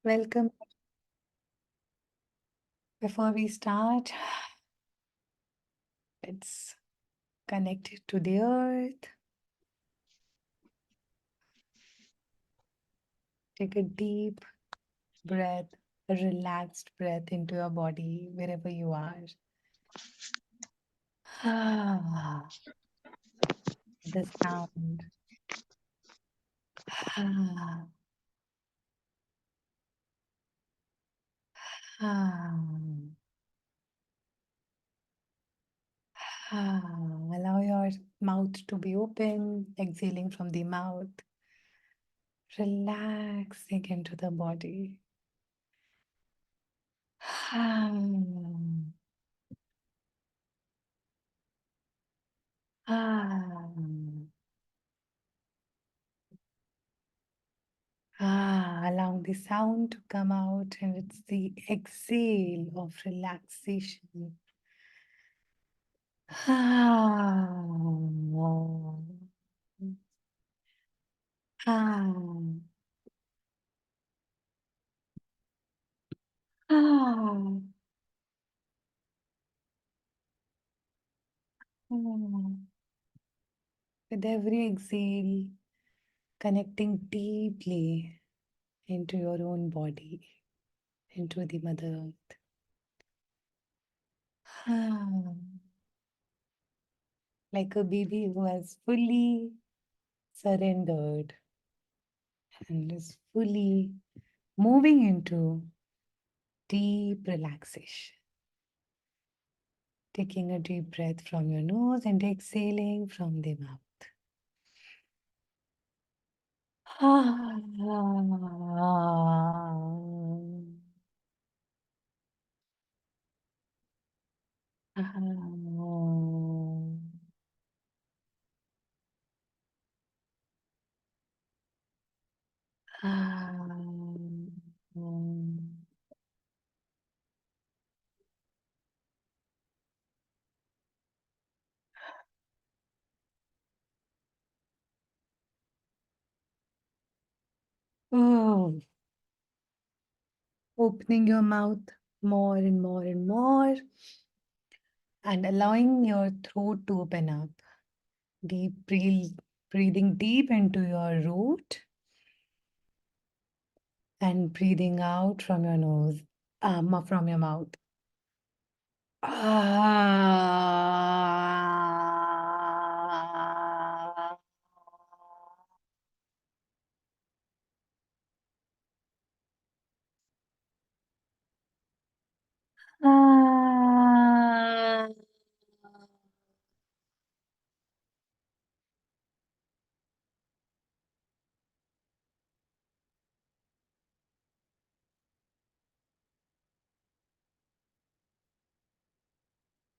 Welcome. Before we start, let's connect it to the earth. Take a deep breath, a relaxed breath into your body, wherever you are. Ah, the sound. Ah, ah, ah. Allow your mouth to be open, exhaling from the mouth, relaxing into the body. Ah, ah. Allowing the sound to come out, and it's the exhale of relaxation. Ah, ah, ah, ah. With every exhale, connecting deeply into your own body, into the Mother Earth. Ah, like a baby who has fully surrendered and is fully moving into deep relaxation. Taking a deep breath from your nose and exhaling from the mouth. Oh, opening your mouth more and more and more, and allowing your throat to open up. Deep breathing deep into your root and breathing out from your nose, from your mouth. Ah. Ah.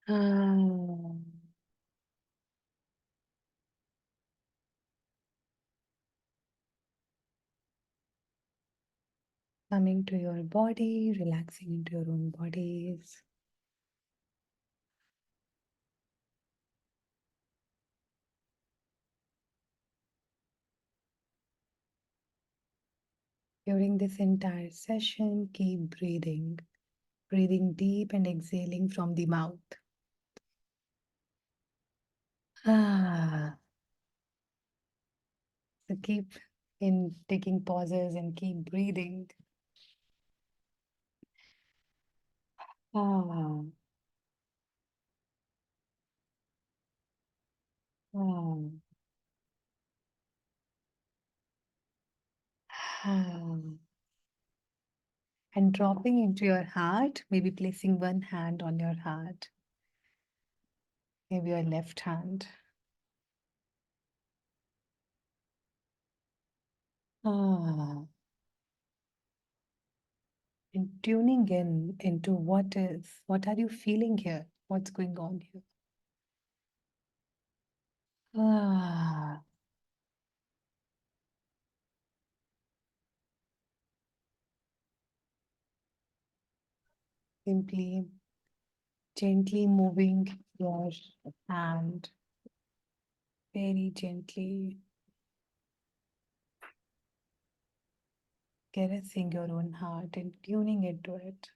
Ah. Coming to your body, relaxing into your own bodies. During this entire session, keep breathing, breathing deep and exhaling from the mouth. Ah, so keep in taking pauses and keep breathing. Ah, ah, ah. And dropping into your heart, maybe placing one hand on your heart, maybe your left hand. Ah, and tuning in into what are you feeling here? What's going on here? Ah, simply gently moving your hand very gently. caressing your own heart and tuning into it.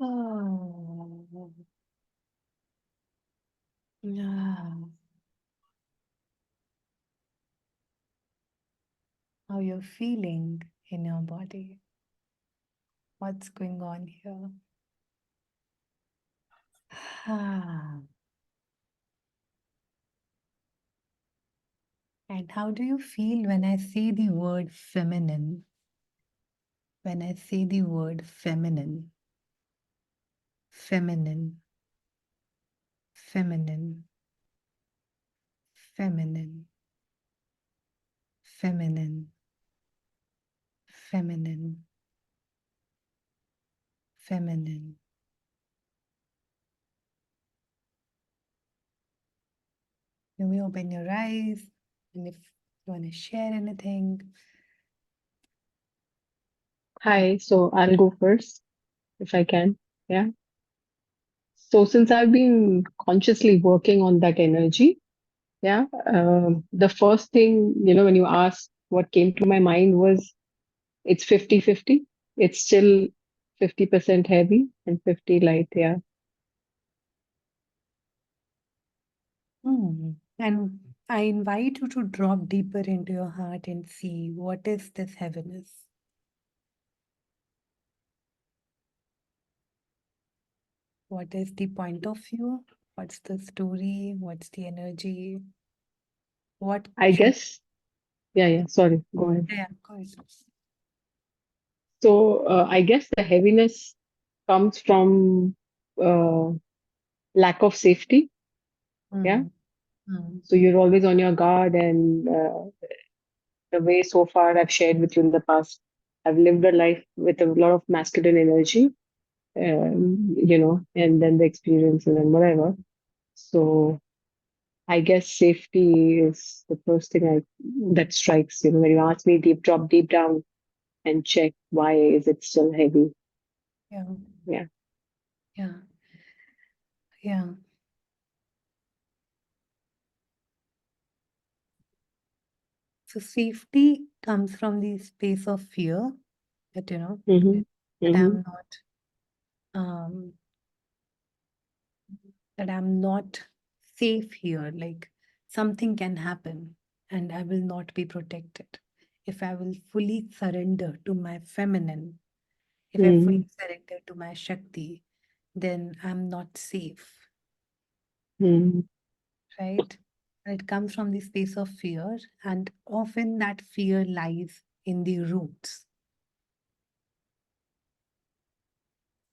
Oh, yeah. How you're feeling in your body. What's going on here? And how do you feel when I say the word feminine? When I say the word feminine, feminine, feminine, feminine, feminine, feminine, feminine. You may open your eyes, and if you want to share anything. Hi, so I'll go first if I can. Yeah. So since I've been consciously working on that energy, yeah, the first thing, when you asked what came to my mind was it's 50-50. It's still 50% heavy and 50 light. Yeah. And I invite you to drop deeper into your heart and see what is this heaviness? What is the point of view? What's the story? What's the energy? What I can guess, yeah. Sorry, go ahead. yeah, of course. So I guess the heaviness comes from uh, lack of safety. Yeah. Mm, mm, So you're always on your guard, and the way so far I've shared with you in the past, I've lived a life with a lot of masculine energy, and then the experience and then whatever. So I guess safety is the first thing that strikes, when you ask me drop deep down and check why is it still heavy. yeah, Yeah. yeah, yeah. So safety comes from the space of fear that Mm-hmm. that Mm-hmm. um I'm not safe here. Like something can happen and I will not be protected. If I will fully surrender to my feminine, if I Mm-hmm. fully surrender to my Shakti, then I'm not safe, Mm-hmm. right? And it comes from the space of fear, and often that fear lies in the roots.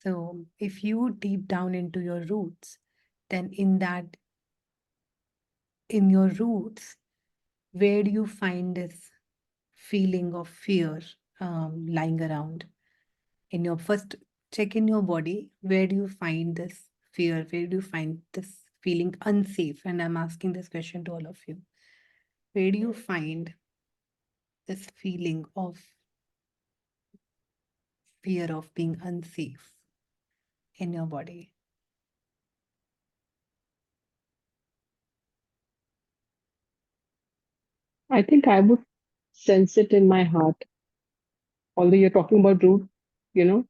So if you deep down into your roots, then in your roots, where do you find this feeling of fear lying around? In your first check in your body, where do you find this fear? Where do you find this feeling unsafe? And I'm asking this question to all of you. Where do you find this feeling of fear of being unsafe in your body? I think I would sense it in my heart, although you're talking about root, you know.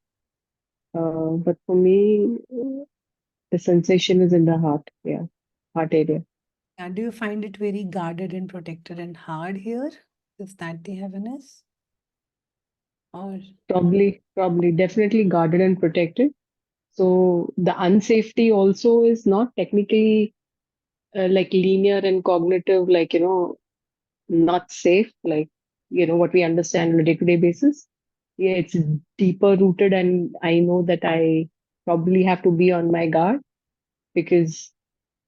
But for me, the sensation is in the heart. Yeah, heart area. And do you find it very guarded and protected and hard here? Is that the heaviness? Or Probably, definitely guarded and protected. So the unsafety also is not technically like linear and cognitive, like, not safe, like, what we understand on a day-to-day basis. Yeah, it's deeper rooted, and I know that I probably have to be on my guard because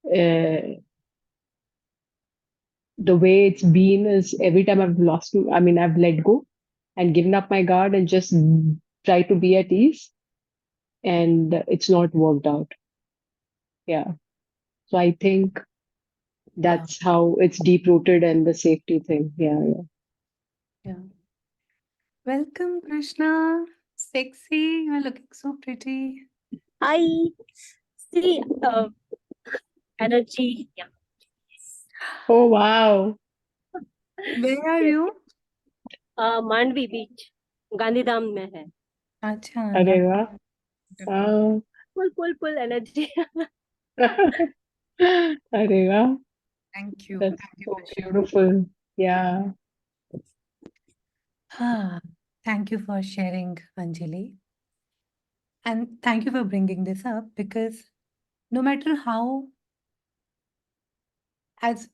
the way it's been is every time I've let go and given up my guard and just try to be at ease, and it's not worked out. Yeah. So I think yeah, that's how it's deep rooted and the safety thing. Yeah, yeah. yeah. Welcome, Krishna. Sexy. You're looking so pretty. I see. energy. Yeah. Oh, wow. Where are Yes. you? Mandvi बीच गांधीधाम में है. Acha, अरे lovely, वाह. beautiful. हाँ. Full energy. अरे वाह. Thank you. That's Thank you so for sharing. beautiful. Yeah. Ah, thank you for sharing, Anjali. And thank you for bringing this up because no matter how, as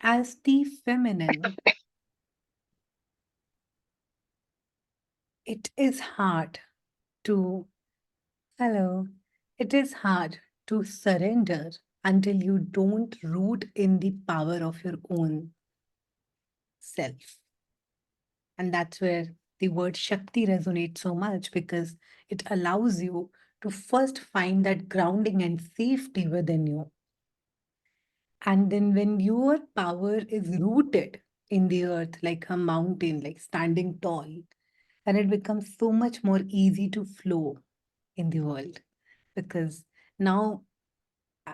as the feminine, it is hard to, hello, it is hard to surrender until you don't root in the power of your own self. And that's where the word Shakti resonates so much because it allows you to first find that grounding and safety within you. And then when your power is rooted in the earth like a mountain, like standing tall, then it becomes so much more easy to flow in the world. Because now,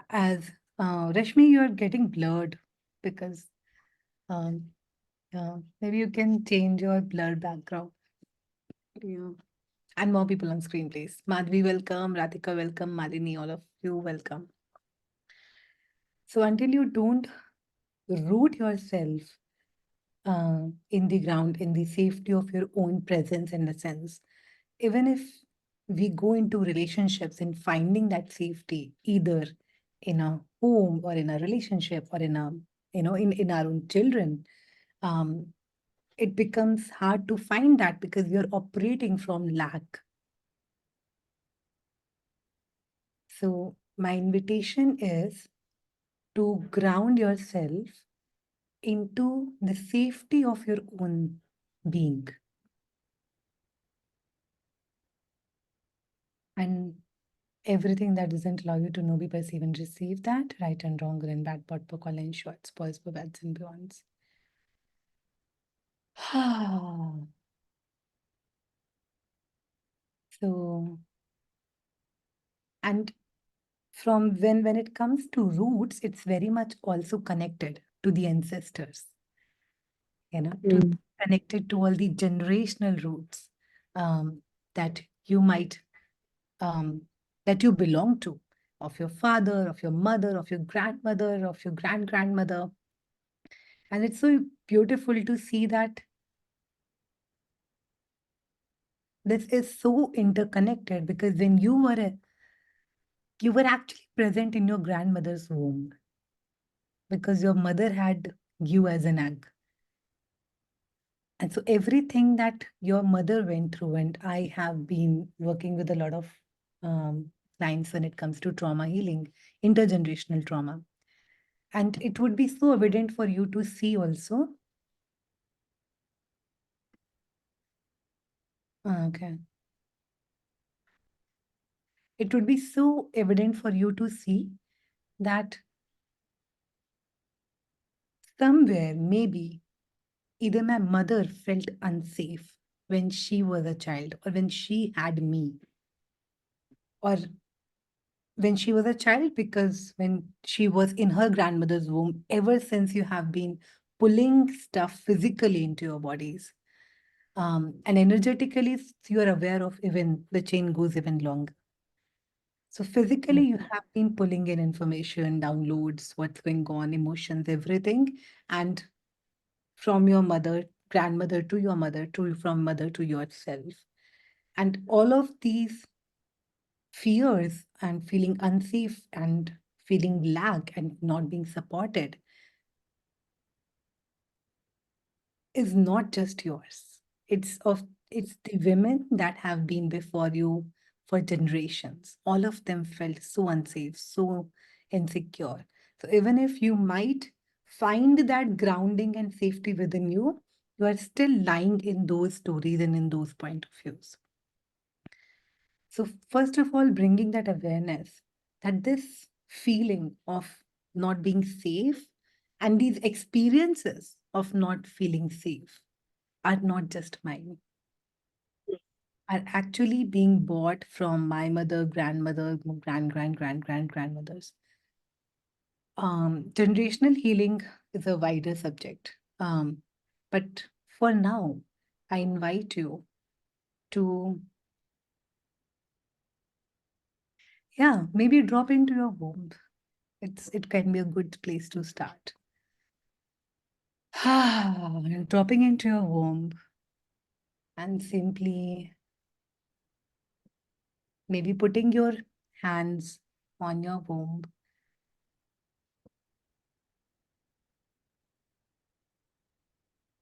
as Rashmi, you're getting blurred because um, maybe you can change your blur background. Yeah. And more people on screen, please. Madhvi, welcome. Radhika, welcome. Malini, all of you, welcome. So until you don't root yourself in the ground, in the safety of your own presence, in a sense, even if we go into relationships and finding that safety, either in a home or in a relationship or in a, in our own children, um, it becomes hard to find that because you're operating from lack. So my invitation is to ground yourself into the safety of your own being. And everything that doesn't allow you to know, be, perceive, and receive that, right and wrong, good and bad, pot, call and shorts, boys, bads, and beyonds. So, and from when it comes to roots, it's very much also connected to the ancestors, to Mm. connected to all the generational roots that you might um, that you belong to, of your father, of your mother, of your grandmother, of your grandmother. And it's so beautiful to see that this is so interconnected because when you were actually present in your grandmother's womb because your mother had you as an egg. And so everything that your mother went through, and I have been working with a lot of clients when it comes to trauma healing, intergenerational trauma. And it would be so evident for you to see also. Okay. It would be so evident for you to see that somewhere, maybe, either my mother felt unsafe when she was a child, or when she had me, or when she was a child, because when she was in her grandmother's womb, ever since you have been pulling stuff physically into your bodies. And energetically, you are aware of even the chain goes even longer. So physically, you have been pulling in information, downloads, what's going on, emotions, everything. And from your mother, grandmother to your mother, to from mother to yourself. And all of these fears and feeling unsafe and feeling lack and not being supported is not just yours. It's the women that have been before you for generations. All of them felt so unsafe, so insecure. So even if you might find that grounding and safety within you, you are still lying in those stories and in those point of views. So first of all, bringing that awareness that this feeling of not being safe and these experiences of not feeling safe are not just mine, are actually being bought from my mother, grandmother, grandmothers. Generational healing is a wider subject. But for now, I invite you to, yeah, maybe drop into your womb. It can be a good place to start. Dropping into your womb and simply maybe putting your hands on your womb,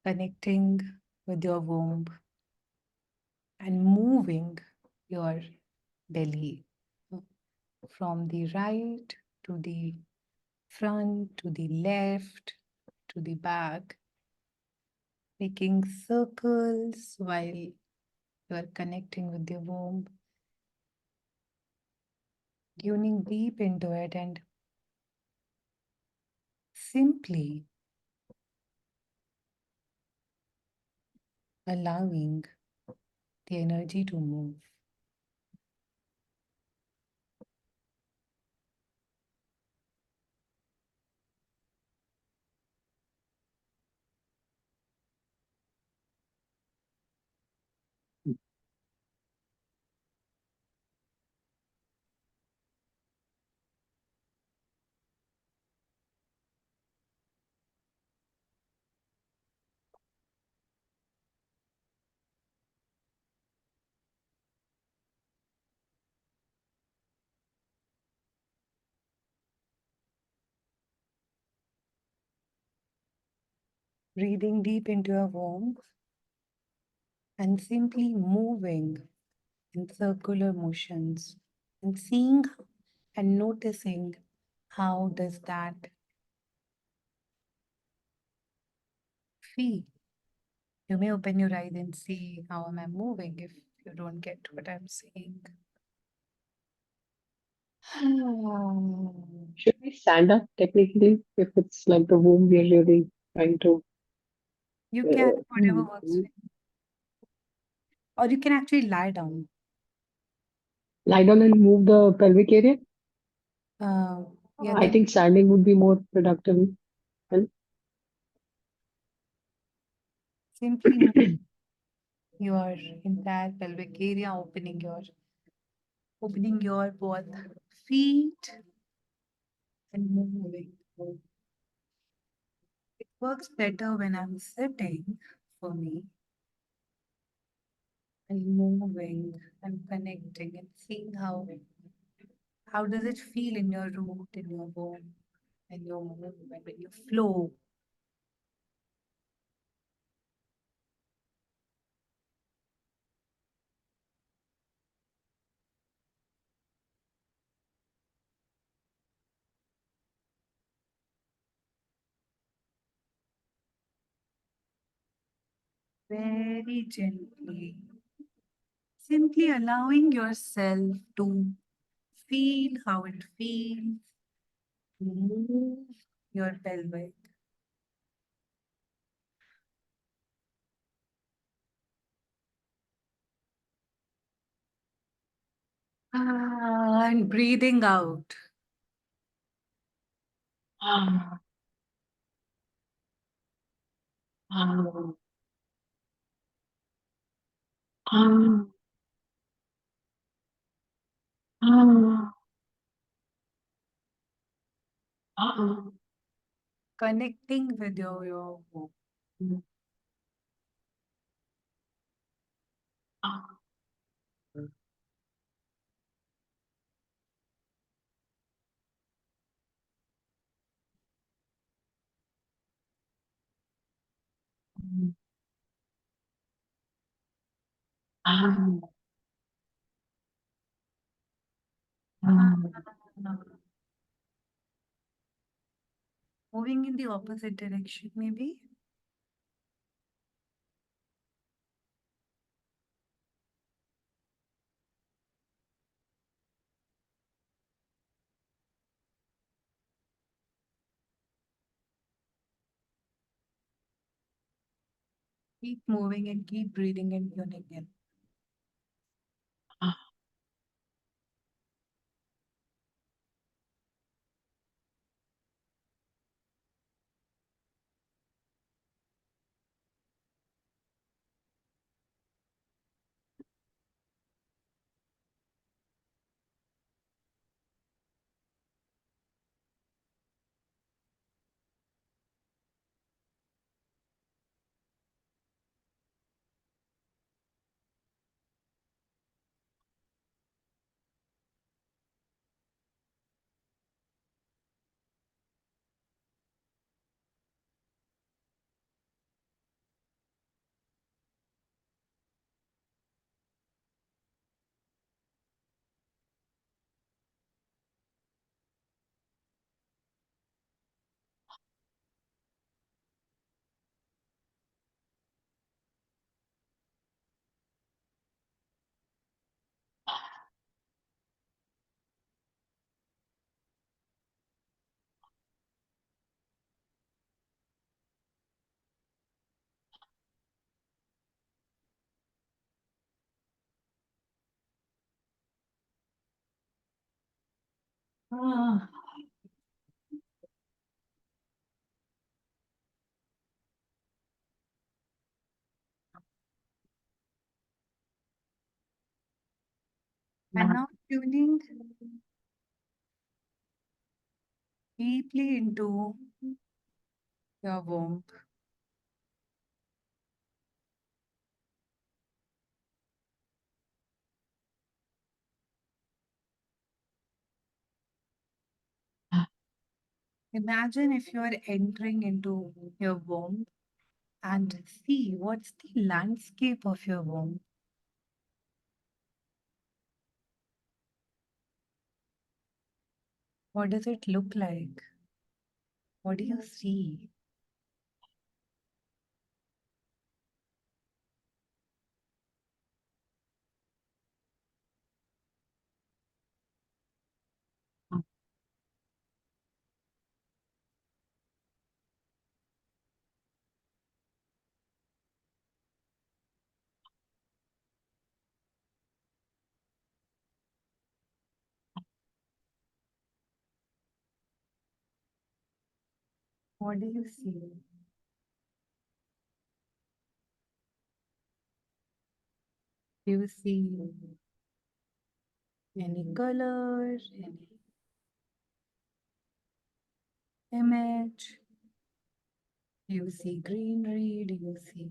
connecting with your womb and moving your belly from the right to the front to the left to the back, making circles while you are connecting with your womb, tuning deep into it and simply allowing the energy to move. Breathing deep into your womb and simply moving in circular motions and seeing and noticing how does that feel. You may open your eyes and see how am I moving if you don't get what I'm saying. Should we stand up technically if it's like the womb we're really trying to You can, uh, whatever works for you. Or you can actually lie down. lie down and move the pelvic area? Uh, yeah, I then think standing would be more productive. Well, simply move your entire pelvic area, opening your both feet and moving. It works better when I'm sitting for me and moving and connecting and seeing how does it feel in your root, in your bone, in your movement, when you flow. Very gently, simply allowing yourself to feel how it feels to move your pelvic. And breathing out. ah, ah, ah, ah, ah, Connecting with your womb. ah, ah, ah. Moving in the opposite direction, maybe. Keep moving and keep breathing and tuning in. Ah. Ah, and now tuning deeply into your womb. Imagine if you are entering into your womb and see what's the landscape of your womb. What does it look like? What do you see? What do you see? Do you see any color, any image? Do you see greenery? Do you see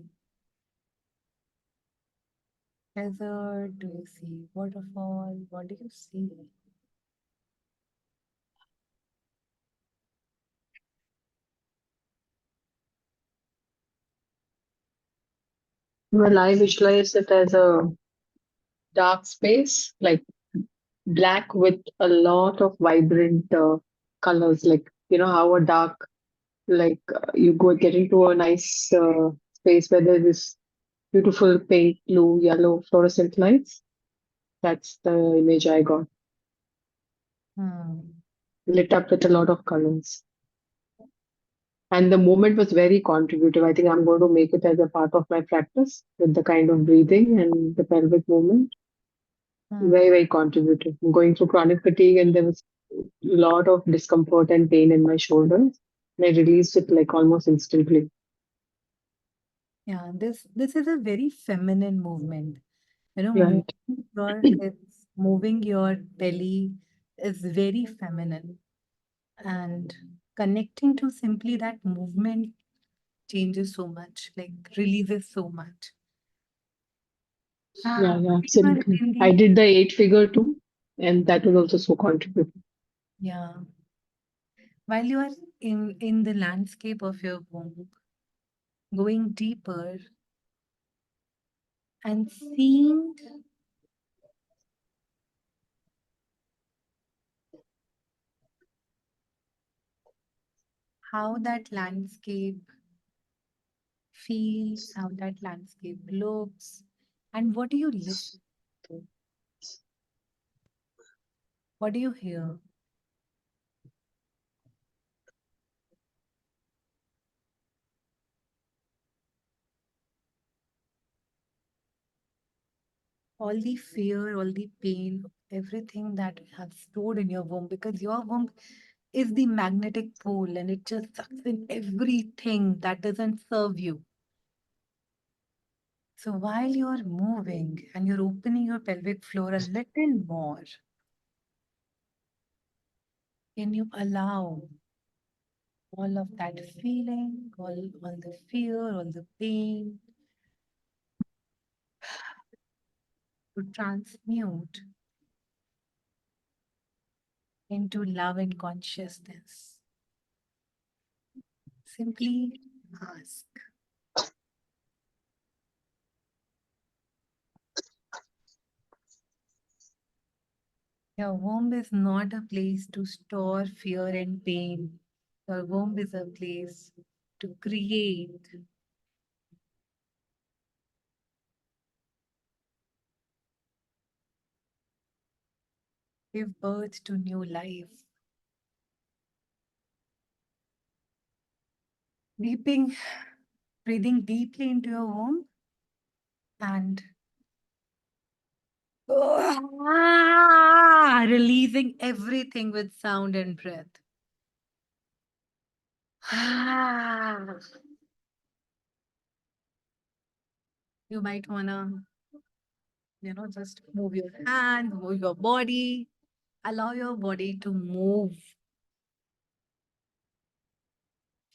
desert? Do you see waterfall? What do you see? Well, I visualize it as a dark space, like black with a lot of vibrant colors. Like, you know, how a dark, like you go get into a nice space where there is beautiful pink, blue, yellow fluorescent lights. That's the image I got, Hmm. lit up with a lot of colors. And the movement was very contributive. I think I'm going to make it as a part of my practice with the kind of breathing and the pelvic movement. Hmm. Very, very contributive. I'm going through chronic fatigue and there was a lot of discomfort and pain in my shoulders. And I released it like almost instantly. Yeah, this is a very feminine movement. Moving Right. your hips, moving your belly is very feminine. And connecting to simply that movement changes so much, like releases so much. Yeah, Ah, yeah, when you are absolutely. in I the, did the 8 figure too, and that was also so contributive. yeah, while you are in the landscape of your womb, going deeper and seeing how that landscape feels, how that landscape looks, and what do you listen to? What do you hear? All the fear, all the pain, everything that we have stored in your womb, because your womb is the magnetic pole and it just sucks in everything that doesn't serve you. So while you're moving and you're opening your pelvic floor a little more, can you allow all of that feeling, all the fear, all the pain to transmute into love and consciousness? Simply ask. Your womb is not a place to store fear and pain. Your womb is a place to create, give birth to new life. Deeping, breathing deeply into your womb and Releasing everything with sound and breath. You might wanna, just move your hands, move your body, allow your body to move.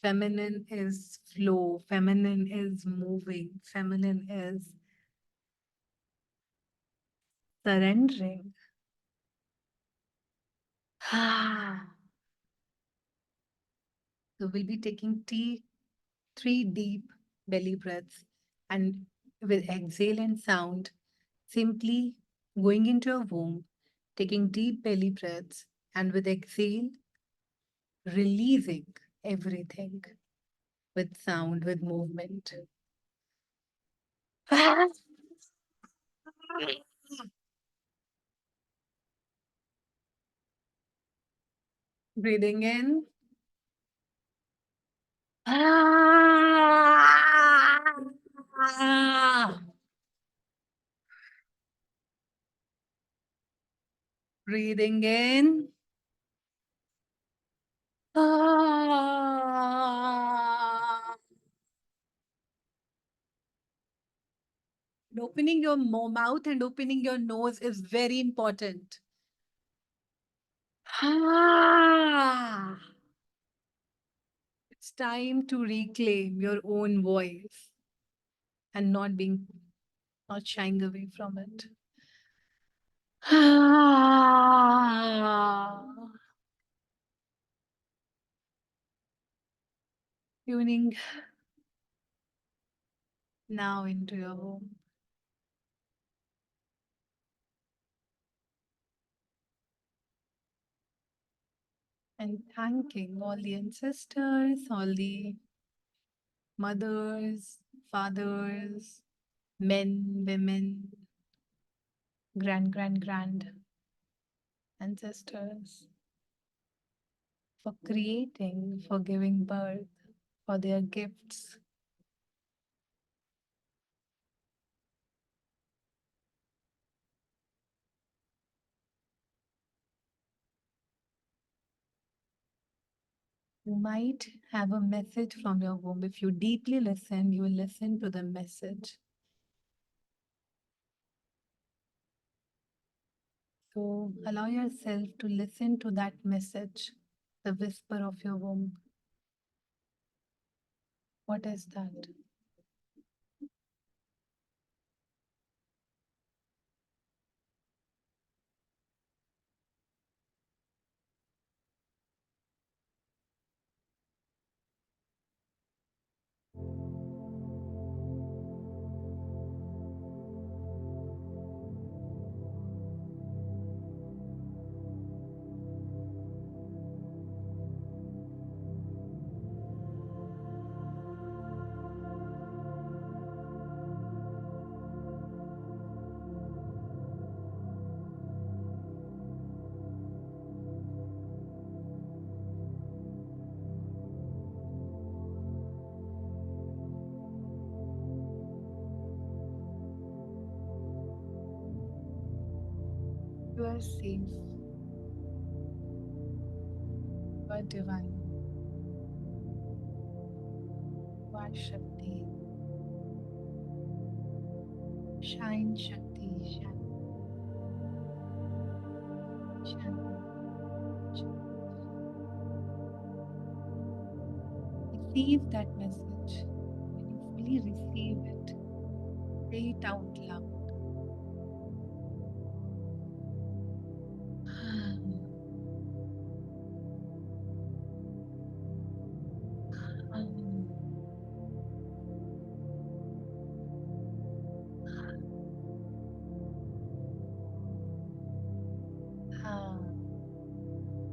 Feminine is flow, feminine is moving, feminine is surrendering. So we'll be taking three deep belly breaths, and with exhale and sound, simply going into your womb, taking deep belly breaths, and with exhale, releasing everything with sound, with movement. Breathing in. Breathing in. And opening your mouth and opening your nose is very important. It's time to reclaim your own voice and not shying away from it. Tuning now into your home and thanking all the ancestors, all the mothers, fathers, men, women, grand ancestors for creating, for giving birth, for their gifts. You might have a message from your womb. If you deeply listen, you will listen to the message. So allow yourself to listen to that message, the whisper of your womb. What is that? You are safe. You are divine. You are Shakti. Shine, Shakti, shine, shine. Receive that message. When you fully receive it, say it out loud.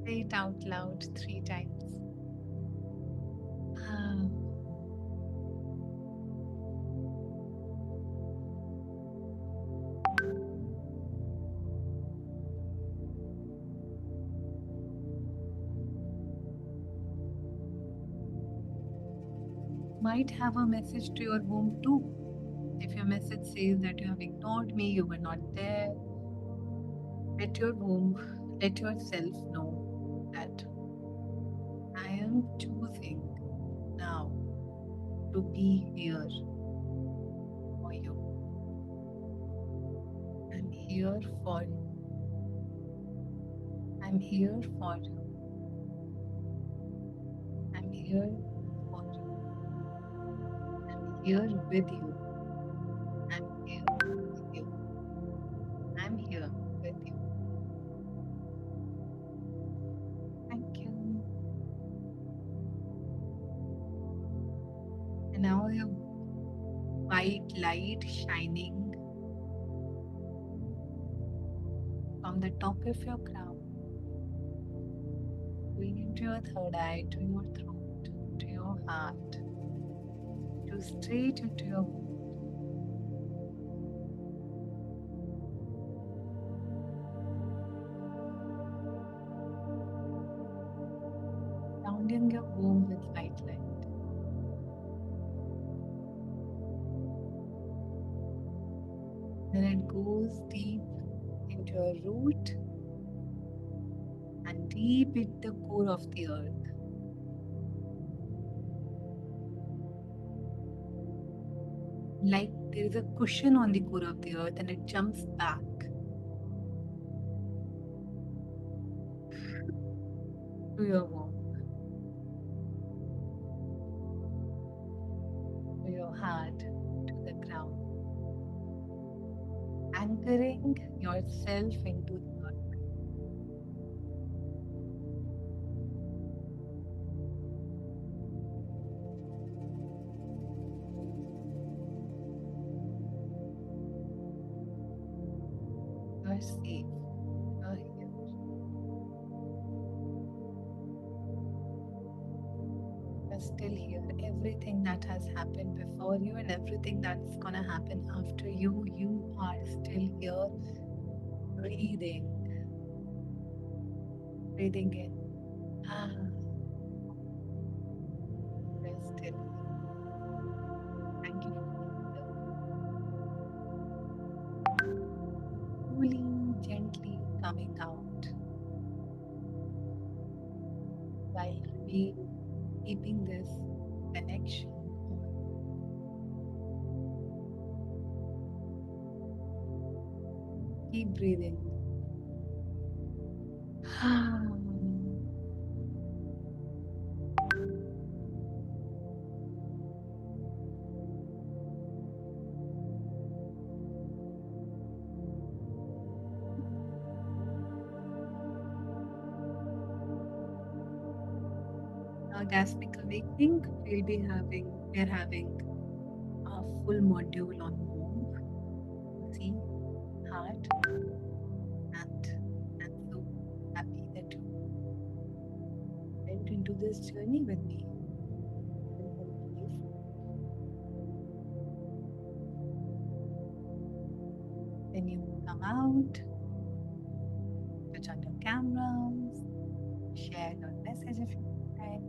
Say it out loud 3 times. Might have a message to your womb too. If your message says that you have ignored me, you were not there, Let your home, let yourself know that I am choosing now to be here for you. I'm here for you. I'm here for you. I'm here for you. I'm here with you. I'm here with you. I'm here with you. Thank you. And now your white light shining from the top of your crown, going into your third eye, to your throat, to your heart, to straight into your womb, surrounding your womb with white light. Then it goes deep into your root and deep into the core of the earth. Like there is a cushion on the core of the earth and it jumps back to your womb, to your heart, to the ground, anchoring yourself into the earth. You are safe. You are here. You are still here. Everything that has happened before you and everything that's gonna happen after you, you are still here, breathing, breathing in. Ah, you are still here. Thank you for being here. Slowly, gently coming out while remain keeping this connection on. Keep breathing. Orgasmic awakening, we're having a full module on womb, see, heart, and I'm so happy that you went into this journey with me. Even for brief. Then you come out, switch on your cameras, share your message if you like.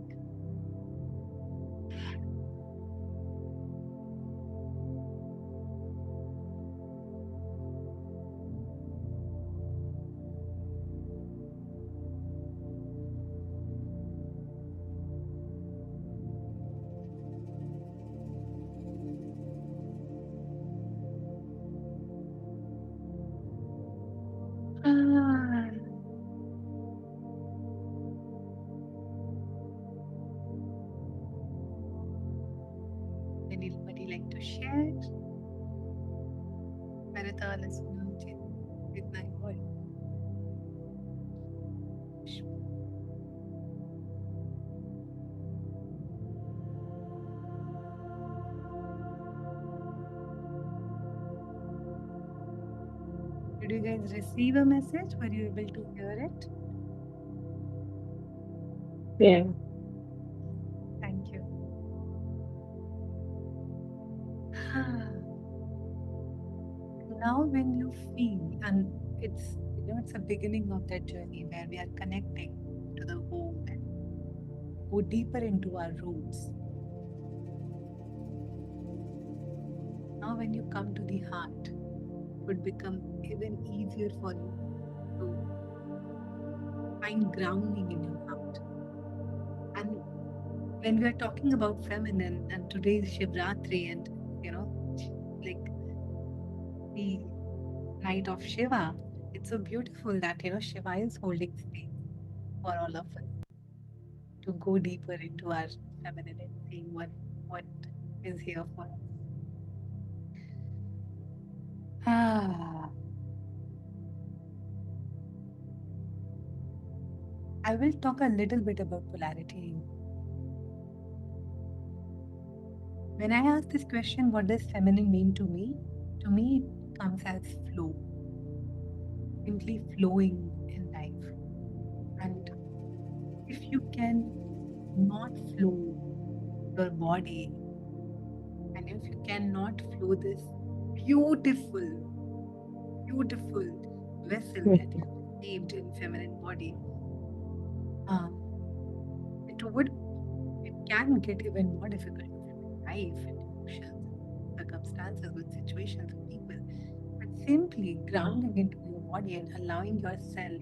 Ah, anybody like to share? मेरे तो आलस में मुझे इतना ही हुआ है. Did you guys receive a message? Were you able to hear it? Yeah. Thank you. Now, when you feel, and it's a beginning of that journey where we are connecting to the home and go deeper into our roots. Now, when you come to the heart, it would become even easier for you to find grounding in your heart. And when we are talking about feminine, and today is Shivratri, and you know, like the night of Shiva, it's so beautiful that Shiva is holding space for all of us to go deeper into our feminine and seeing what is here for us. Ah, I will talk a little bit about polarity. When I ask this question, what does feminine mean to me? To me, it comes as flow, simply flowing in life. And if you can not flow your body, and if you cannot flow this beautiful, beautiful vessel that you have received in feminine body, um, it would it can get even more difficult to flow in life and emotions and circumstances with situations with people. But simply grounding into your body and allowing yourself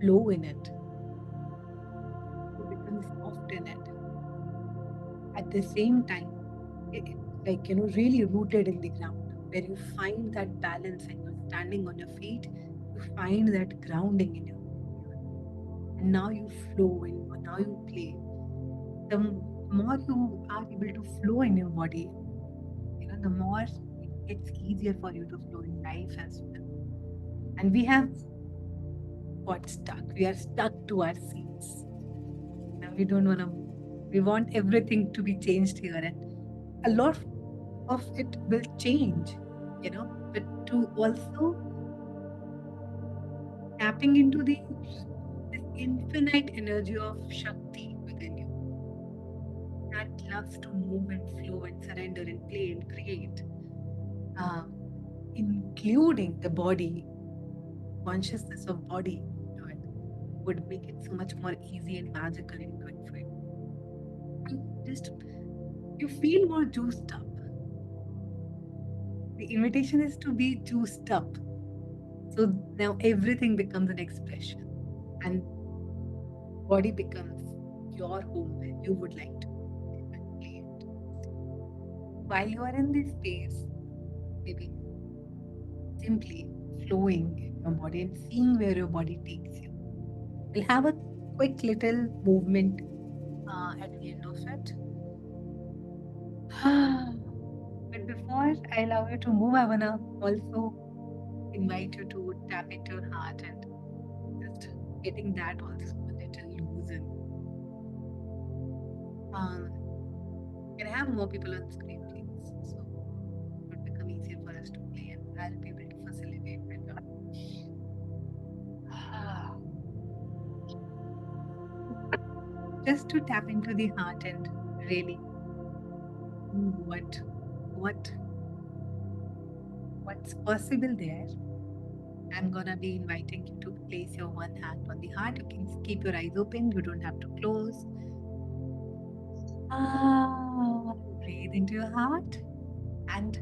flow in it, to become soft in it. At the same time, really rooted in the ground, where you find that balance and you're standing on your feet, you find that grounding in your body. And now you flow and now you play. The more you are able to flow in your body, the more it gets easier for you to flow in life as well. And we have got stuck. We are stuck to our seats. Now we don't want to move. We want everything to be changed here. And a lot of it will change, but to also tapping into this infinite energy of Shakti within you that loves to move and flow and surrender and play and create, um, including the body, consciousness of body into it, would make it so much more easy and magical and quick for you. And just you feel more juiced up. The invitation is to be juiced up. So now everything becomes an expression, and body becomes your home where you would like to live and play it. While you are in this space, maybe simply flowing in your body and seeing where your body takes you. We'll have a quick little movement at the end of it. But before I allow you to move, I wanna also invite you to tap into your heart and just getting that also a little loosen. Um, can I have more people on screen, please? So it would become easier for us to play and I'll be able to facilitate better. Just to tap into the heart and really see what what's possible there. I'm gonna be inviting you to place your one hand on the heart. You can keep your eyes open, you don't have to close. Breathe into your heart and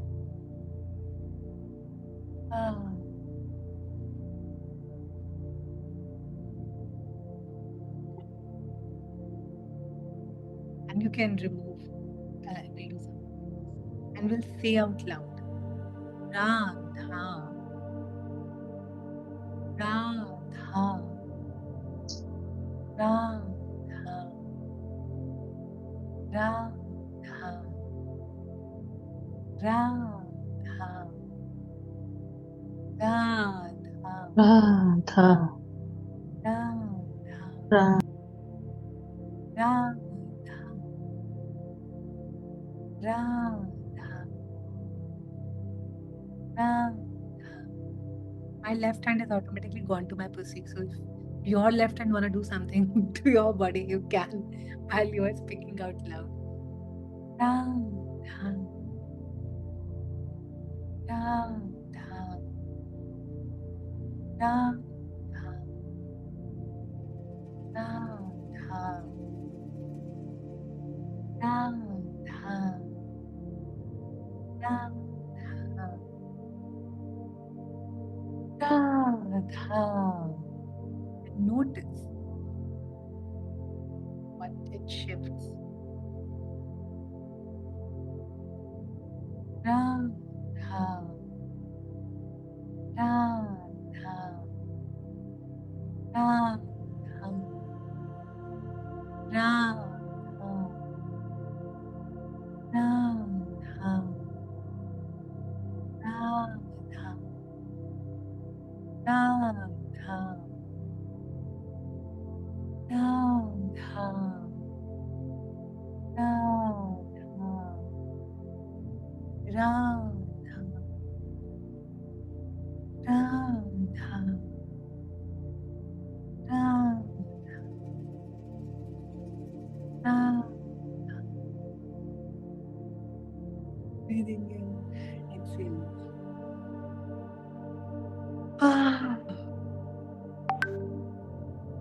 ah, and you can remove illusion. And we'll say out loud, Radha, Radha, Radha, Radha, Radha, Radha, Radha, Radha, Radha, Radha, Radha, Radha. My left hand has automatically gone to my pussy. So if your left hand wanna do something to your body, you can while you are speaking out loud. Radha, Radha, Radha, Radha, Radha, Radha, Radha. And notice Radha, Radha, Radha, Radha. Breathing in, exhale. Ah,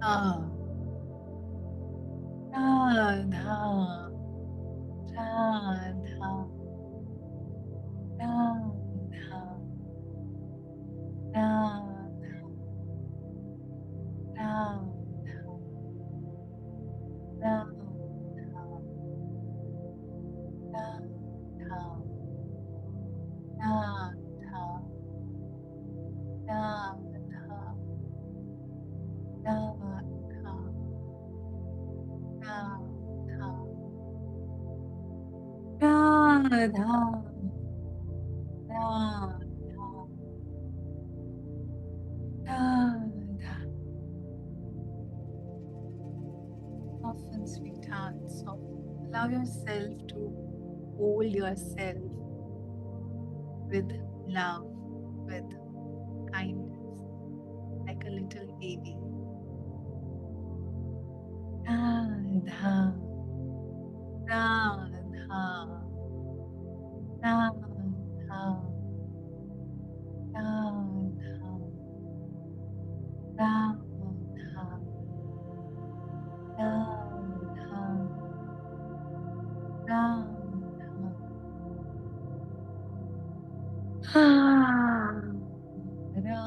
ah, Radha, Radha, Radha, Radha, Radha, Radha, Radha, Radha, Radha, Radha, Radha, Radha, Radha, Radha. Soften, sweetheart, soften. Allow yourself to hold yourself with love, with kindness, like a little baby. Radha, Radha, Radha, Radha, Radha, Radha, Radha. Ah, Radha,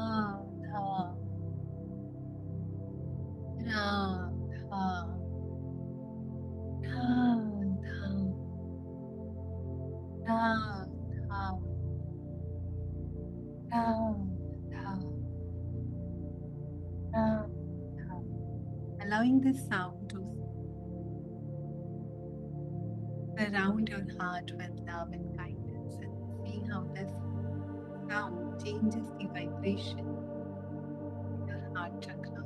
Radha, Radha, Radha, Radha, Radha. Allowing this sound to surround your heart with love and kindness and see how this sound changes the vibration in your heart chakra.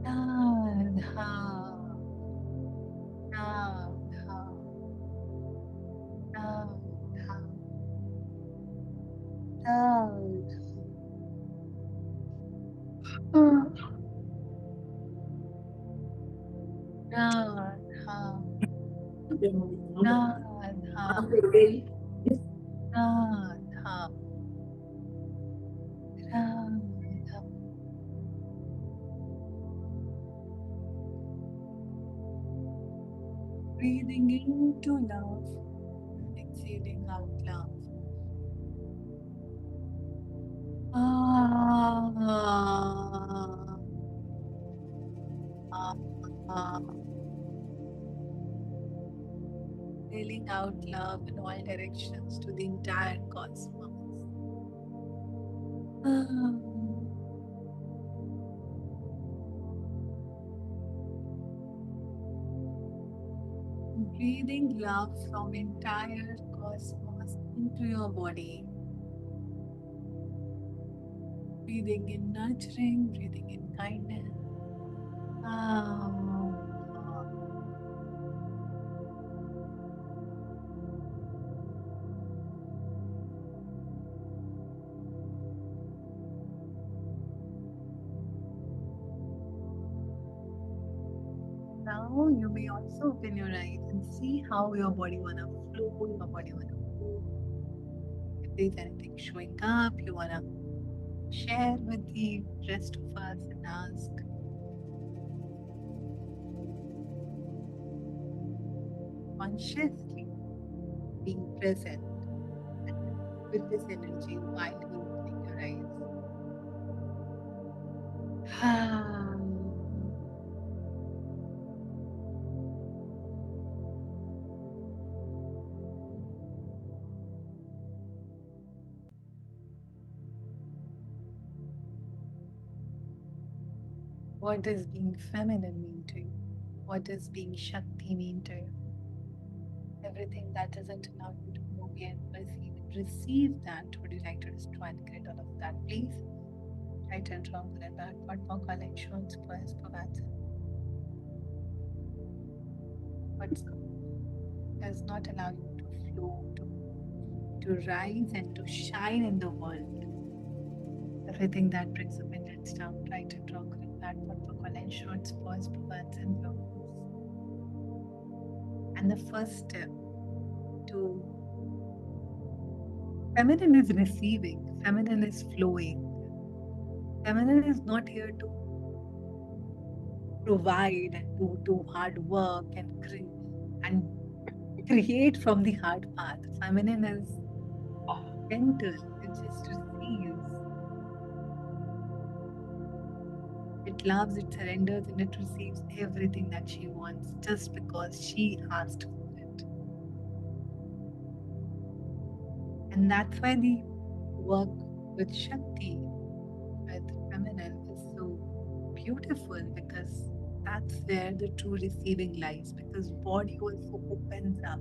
Radha, Radha, Radha, Radha. Radha, Radha, Radha, Radha. Breathing into love, exhaling out love. Ah, ah, ah. Exhaling out love in all directions to the entire cosmos. Ah. Breathing love from entire cosmos into your body. Breathing in nurturing, breathing in kindness. Ah, ah. Now you may also open your eyes and see how your body wanna flow, your body wanna move. If there's anything showing up, you wanna share with the rest of us and ask consciously being present with this energy while you're opening your eyes. Ah, what does being feminine mean to you? What does being Shakti mean to you? Everything that doesn't allow you to move and perceive and receive that, would you like to destroy and create all of that, please? Right and wrong, good and bad, what more collections, plus, perhaps, what does not allow you to flow, to to rise and to shine in the world. Everything that brings opinions down, right and wrong, good, bad, what we call ensures, pause, provides, and flows. And the first step to feminine is receiving, feminine is flowing. Feminine is not here to provide and do hard work and create from the hard path. Feminine is gentle, it just receives. It loves, it surrenders, and it receives everything that she wants just because she asked for it. And that's why the work with Shakti, with feminine, is so beautiful because that's where the true receiving lies. Because body also opens up.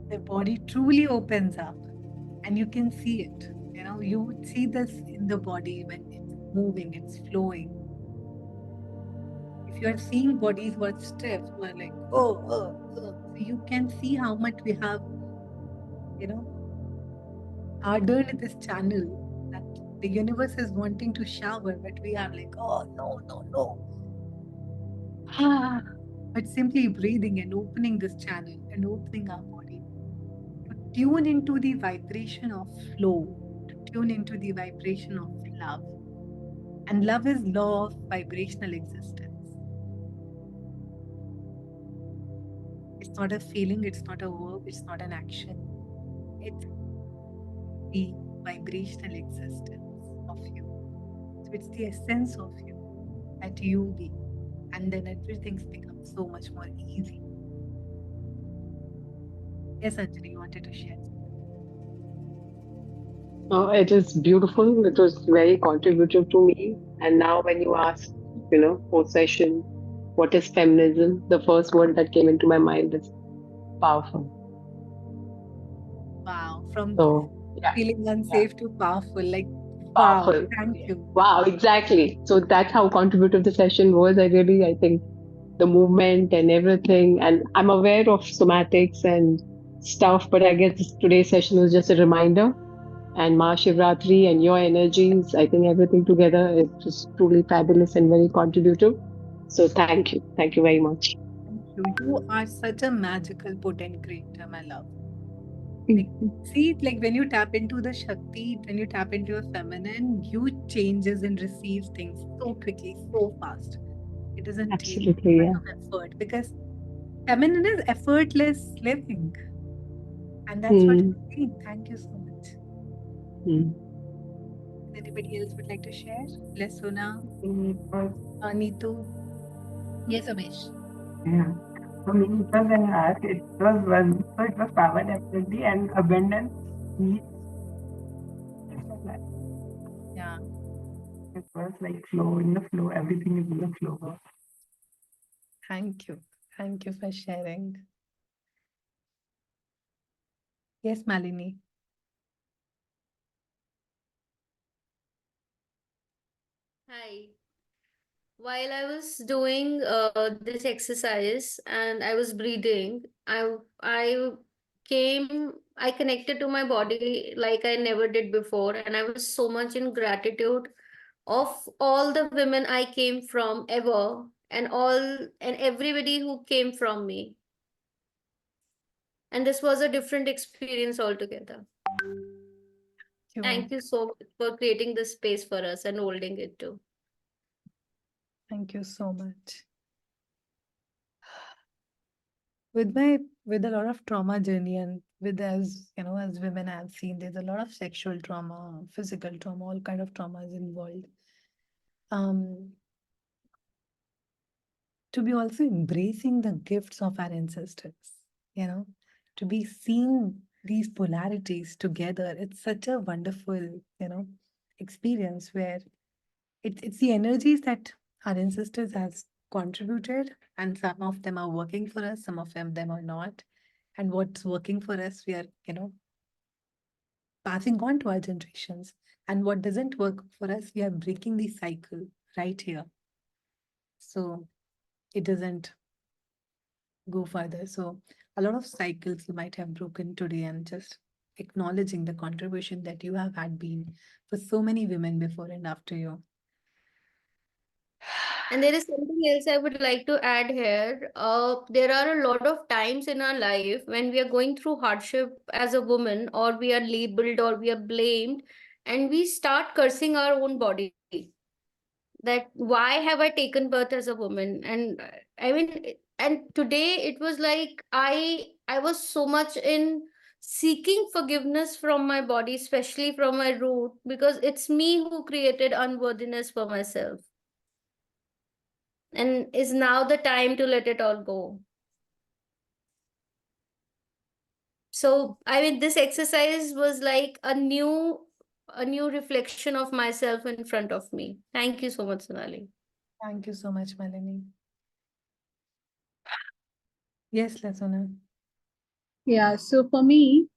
The body truly opens up, and you can see it. You know, you would see this in the body when it's moving, it's flowing. If you are seeing bodies who are stiff, who are like, so you can see how much we have, you know, hardened this channel that the universe is wanting to shower, but we are like, oh, no, no, no. Ah, but simply breathing and opening this channel and opening our body to tune into the vibration of flow, to tune into the vibration of love. And love is law of vibrational existence. It's not a feeling, it's not a verb, it's not an action. It's the vibrational existence of you. So it's the essence of you that you be. And then everything's become so much more easy. Yes, Anjali, you wanted to share something. It is beautiful. It was very contributive to me. And now, when you ask, post session, what is feminism? The first word that came into my mind is powerful. Wow. From So, yeah, feeling yeah, unsafe to powerful. Like, wow. powerful. Thank Yeah. you. Wow, exactly. So that's how contributive the session was. I think the movement and everything. And I'm aware of somatics and stuff, but I guess today's session was just a reminder. And Mahashivratri and your energies, I think everything together is just truly fabulous and very contributive. So thank you. Thank you very much. Thank you. You are such a magical, potent creator, my love. Like, Mhm. see, like when you tap into the Shakti, when you tap into your feminine, you changes and receives things so quickly, so fast. It doesn't take Absolutely, much yeah. of effort because feminine is effortless living. And that's what Mm, you're doing. Thank you so much. mm. Anybody else would like to share? Lesuna, It was, Neetu? Yes, Amish. yeah. For me, it was an art. It was one. So it was power definitely and abundance. Peace. It was like Yeah, it was like flow in the flow. Everything is in the flow. thank you. Thank you for sharing. Yes, Malini. Hi. While I was doing this exercise and I was breathing, I connected to my body like I never did before, and I was so much in gratitude of all the women I came from ever, and everybody who came from me. And this was a different experience altogether. You. Thank you so much for creating this space for us and holding it too. Thank you so much. With a lot of trauma journey and with as you know, as women I've seen, there's a lot of sexual trauma, physical trauma, all kind of traumas involved. Um, to be also embracing the gifts of our ancestors, you know, to be seeing these polarities together. It's such a wonderful, experience where it's the energies that our ancestors has contributed, and some of them are working for us, some of them are not. And what's working for us, we are, passing on to our generations. And what doesn't work for us, we are breaking the cycle right here. So it doesn't go further. So a lot of cycles you might have broken today, and just acknowledging the contribution that you have had been for so many women before and after you. And there is something else I would like to add here. There are a lot of times in our life when we are going through hardship as a woman, or we are labeled, or we are blamed, and we start cursing our own body. That why have I taken birth as a woman? And I mean, and today it was like I was so much in seeking forgiveness from my body, especially from my root, because it's me who created unworthiness for myself, and is now the time to let it all go. So I mean, this exercise was like a new reflection of myself in front of me. Thank you so much, Sonali. Thank you so much, Melanie. Yes, Lasuna. Yeah, so for me,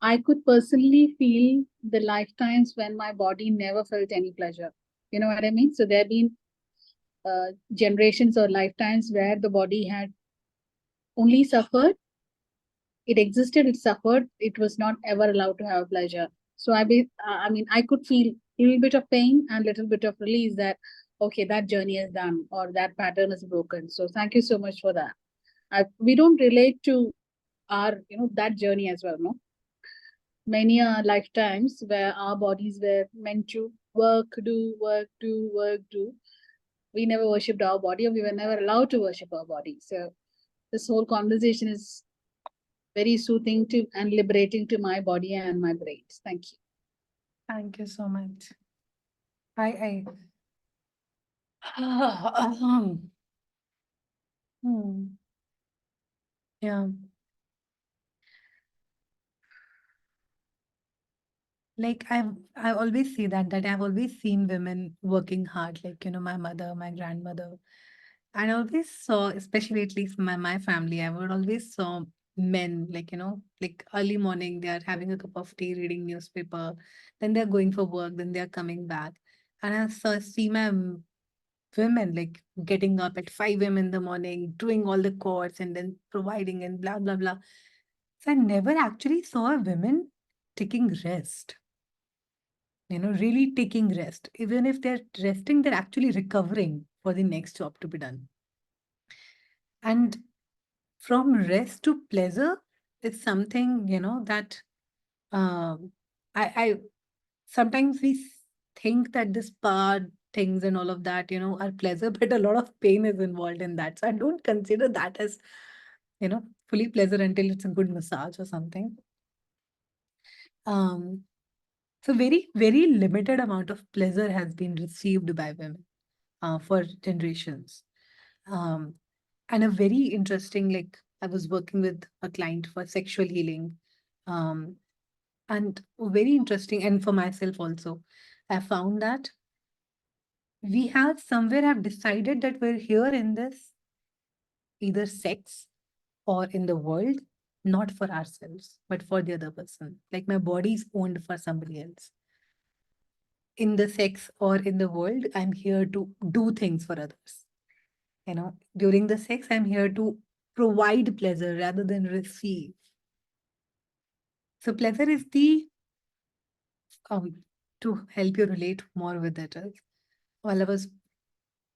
I could personally feel the lifetimes when my body never felt any pleasure. You know what I mean? So there have been generations or lifetimes where the body had only suffered. It existed, it suffered, it was not ever allowed to have pleasure. So I mean, I could feel a little bit of pain and little bit of release that, okay, that journey is done or that pattern is broken. So thank you so much for that. We don't relate to our, that journey as well, no? Many lifetimes where our bodies were meant to work, do, work, do, work, do. We never worshipped our body, or we were never allowed to worship our body. So this whole conversation is very soothing to and liberating to my body and my brains. Thank you. Thank you so much. I hmm, yeah. Like I always say that I've always seen women working hard, like my mother, my grandmother. And I always saw, especially at least my family, I would always saw men, like like early morning, they are having a cup of tea, reading newspaper, then they're going for work, then they're coming back. And I saw see my women like getting up at 5 a.m. in the morning, doing all the chores and then providing and blah blah blah. So I never actually saw a women taking rest, really taking rest. Even if they're resting, they're actually recovering for the next job to be done. And from rest to pleasure is something, that um, I sometimes think that this spa things and all of that, are pleasure, but a lot of pain is involved in that. So I don't consider that as, fully pleasure until it's a good massage or something. Um, so very, very limited amount of pleasure has been received by women for generations. Um, and a very interesting, like I was working with a client for sexual healing. Um, and very interesting, and for myself also, I found that we have somewhere have decided that we're here in this either sex or in the world, not for ourselves, but for the other person. Like my body is owned for somebody else. In the sex or in the world, I'm here to do things for others. During the sex, I'm here to provide pleasure rather than receive. So pleasure is the to help you relate more with it. While I was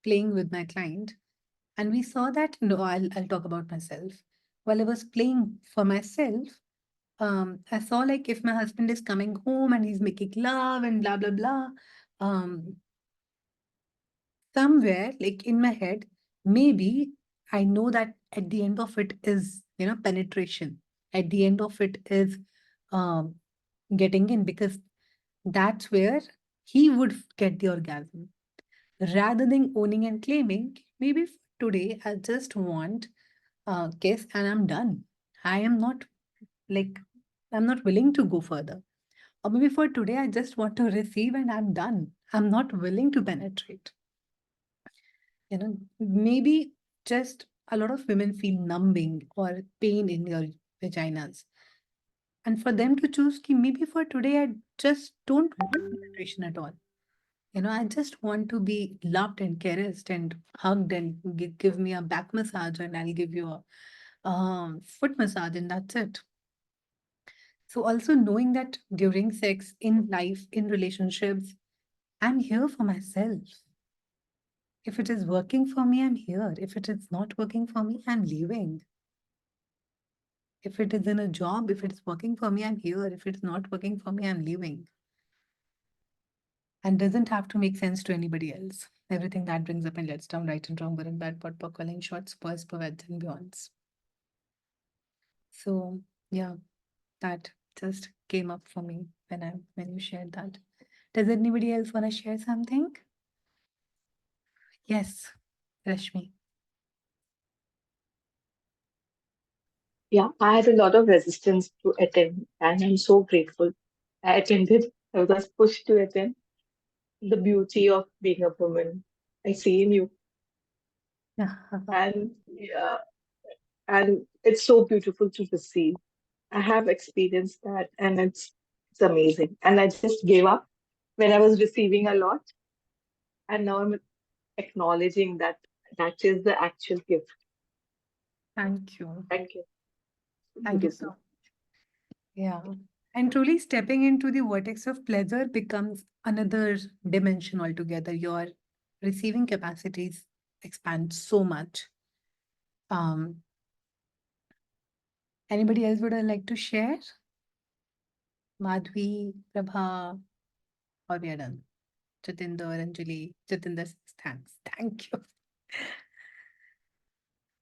playing with my client, and we saw that no, I'll talk about myself. While I was playing for myself, I saw like if my husband is coming home and he's making love and blah blah blah, um, somewhere like in my head, maybe I know that at the end of it is penetration. At the end of it is um, getting in, because that's where he would get the orgasm. Rather than owning and claiming, maybe today I just want kiss and I'm done. I am not like, I'm not willing to go further. Or maybe for today, I just want to receive and I'm done. I'm not willing to penetrate. Maybe just a lot of women feel numbing or pain in their vaginas. And for them to choose, ki maybe for today, I just don't want penetration at all. I just want to be loved and caressed and hugged and give me a back massage and I'll give you foot massage, and that's it. So also knowing that during sex, in life, in relationships, I'm here for myself. If it is working for me, I'm here. If it is not working for me, I'm leaving. If it is in a job, if it's working for me, I'm here. If it's not working for me, I'm leaving. And doesn't have to make sense to anybody else. Everything that brings up and lets down, right and wrong, good and bad, pot, pock, calling shots, spoils, pervades, and beyonds. So yeah, that just came up for me when you shared that. Does anybody else want to share something? Yes, Rashmi. Yeah, I had a lot of resistance to attend, and I'm so grateful. I attended. I was pushed to attend. The beauty of being a woman. I see in you, and yeah, and it's so beautiful to receive. I have experienced that, and it's amazing. And I just gave up when I was receiving a lot, and now I'm acknowledging that that is the actual gift. Thank you. Thank you. Thank you Beautiful. so. Yeah. And truly stepping into the vortex of pleasure becomes another dimension altogether. Your receiving capacities expand so much. Um, Anybody else would like to share? Madhvi, Prabha, or we are done? Jatinder, Anjali, Jatinder says thanks. Thank you.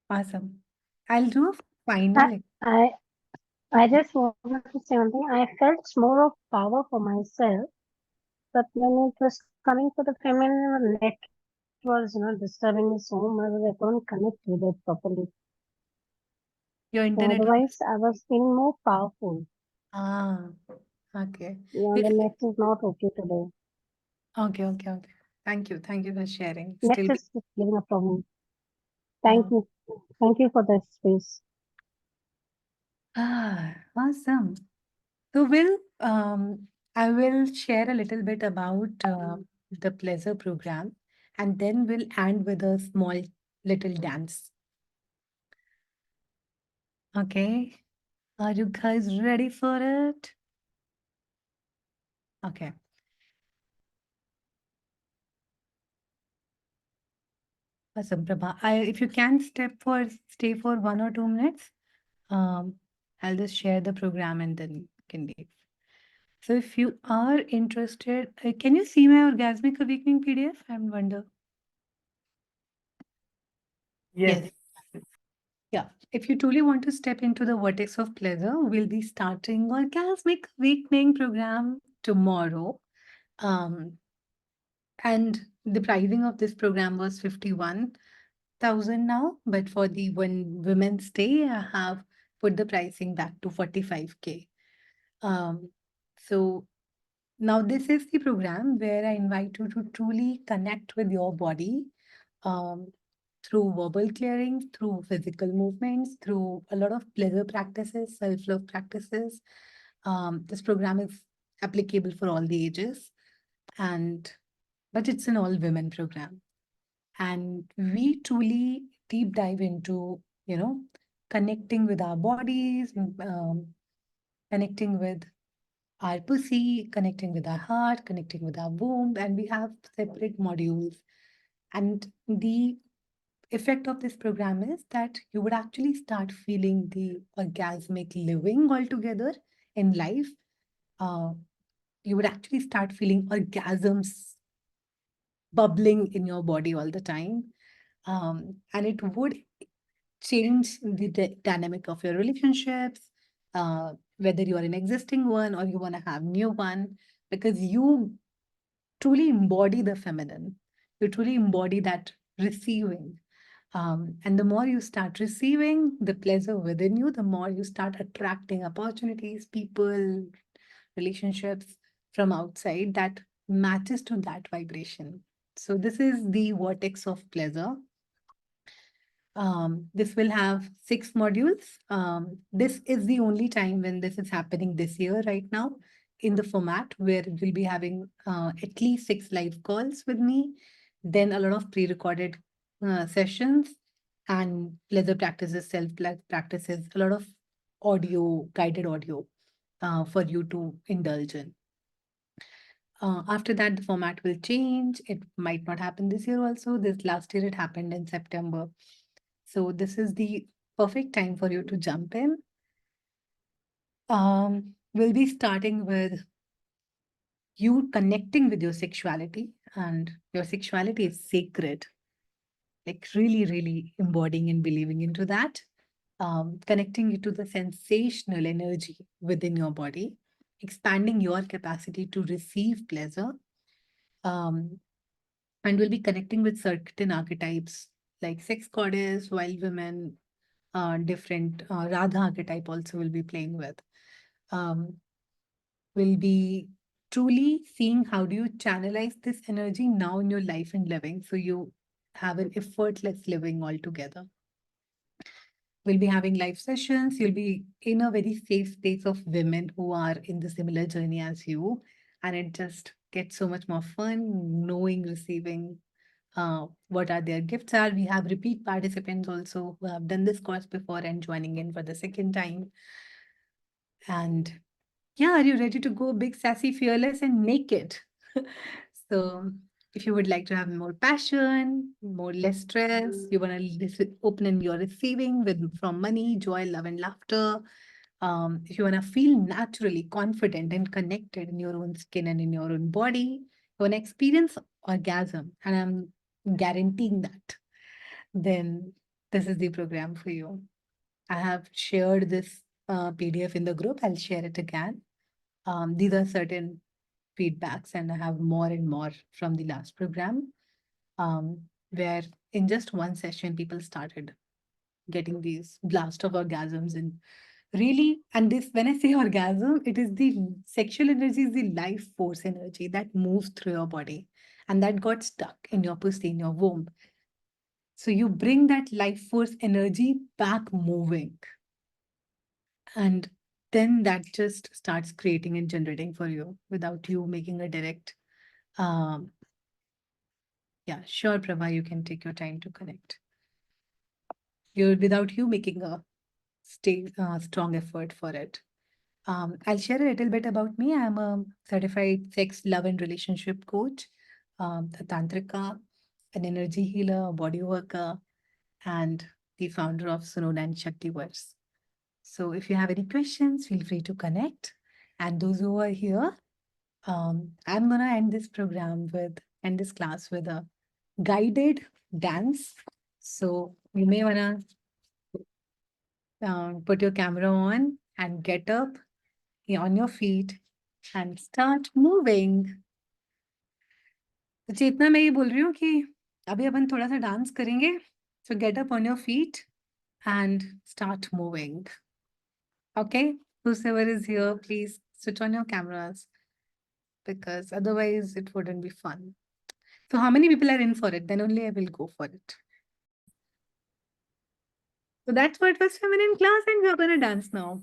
Awesome. I'll do a I, final. I I just wanted to say one thing. I felt more of power for myself, but when it was coming to the feminine, the net was, disturbing me so much that I couldn't connect with it properly. Your So internet was. otherwise, I was feeling more powerful. Ah, okay. Yeah, the We- net is not okay today. Okay, okay, okay. Thank you. Thank you for sharing. Net Still, is giving a problem. Thank uh, you. Thank you for this space. awesome. So, I will share a little bit about the pleasure program, and then we'll end with a small little dance. Okay. Are you guys ready for it? Okay. Awesome, Prabha. If you can stay for 1 or 2 minutes, um, I'll just share the program and then you can leave. So if you are interested, can you see my Orgasmic Awakening PDF? I wonder. Yes. Yes. Yeah. If you truly want to step into the vortex of pleasure, we'll be starting Orgasmic Awakening program tomorrow. Um, and the pricing of this program was 51,000 now, but for the one Women's Day, I have put the pricing back to 45K. So now this is the program where I invite you to truly connect with your body, um, through verbal clearing, through physical movements, through a lot of pleasure practices, self-love practices. This program is applicable for all the ages, and but it's an all women program. And we truly deep dive into, connecting with our bodies, connecting with our pussy, connecting with our heart, connecting with our womb, and we have separate modules. And the effect of this program is that you would actually start feeling the orgasmic living altogether in life. Uh, you would actually start feeling orgasms bubbling in your body all the time. And it would change the dynamic of your relationships, whether you are an existing one or you want to have new one, because you truly embody the feminine. You truly embody that receiving. And the more you start receiving the pleasure within you, the more you start attracting opportunities, people, relationships from outside that matches to that vibration. So this is the vortex of pleasure. This will have 6 modules. This is the only time when this is happening this year, right now, in the format where we'll be having at least 6 live calls with me, then a lot of pre recorded sessions, and pleasure practices, practices, a lot of audio, guided audio for you to indulge in. After that, the format will change. It might not happen this year also. This last year it happened in September. So this is the perfect time for you to jump in. We'll be starting with you connecting with your sexuality, and your sexuality is sacred, like really, really embodying and believing into that. Connecting you to the sensational energy within your body, expanding your capacity to receive pleasure. Um, and we'll be connecting with certain archetypes like sex goddess, wild women, different Radha archetype also will be playing with. Um, we'll be truly seeing how do you channelize this energy now in your life and living so you have an effortless living altogether. We'll be having live sessions. You'll be in a very safe space of women who are in the similar journey as you. And it just gets so much more fun knowing, receiving what are their gifts are. We have repeat participants also who have done this course before and joining in for the second time. And yeah, are you ready to go big, sassy, fearless, and make it? So, if you would like to have more passion, more less stress, you want to open in your receiving with from money, joy, love, and laughter. If you want to feel naturally confident and connected in your own skin and in your own body, you want to experience orgasm, and I'm guaranteeing that, then this is the program for you. I have shared this PDF in the group. I'll share it again. These are certain feedbacks, and I have more and more from the last program, where in just one session, people started getting these blast of orgasms. And really, and this, when I say orgasm, it is the sexual energy, is the life force energy that moves through your body and that got stuck in your pussy, in your womb. So you bring that life force energy back moving. And then that just starts creating and generating for you without you making a direct. Um, yeah, sure, Prabha, you can take your time to connect. You're without you making a strong effort for it. I'll share a little bit about me. I'm a certified sex, love, and relationship coach, a tantrika, an energy healer, a body worker, and the founder of Sunod and Shakti Verse. So if you have any questions, feel free to connect. And those who are here, I'm gonna end this class with a guided dance. So you may wanna put your camera on and get up on your feet and start moving. तो चेतना मैं ये बोल रही हूँ कि अभी अपन थोड़ा सा डांस करेंगे. So get up on your feet and start moving. Okay, whosoever is here, please switch on your cameras because otherwise it wouldn't be fun. So how many people are in for it? Then only I will go for it. So that's what was feminine class, and we are gonna dance now.